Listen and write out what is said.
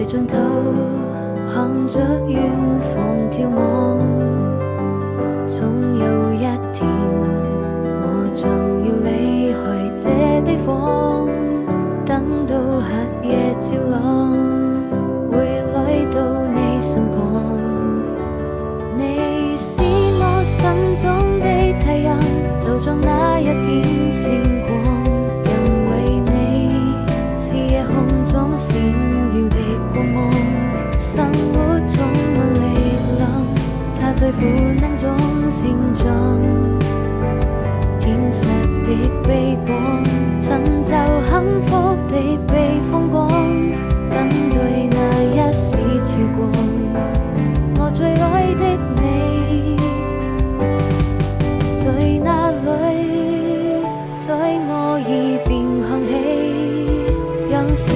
盡頭，看着遠方眺望，總有一天我將要離開這地方，等到黑夜照亮，會來到你身旁。你是我心中的太陽，就像那一片星光，因為你是夜空中閃耀的光芒，生活充滿力量，它在苦難中成長，現實的臂膀，尋找幸福的避風港，等待那一時曙光。我最愛的你在哪裡？在我耳邊響起，讓時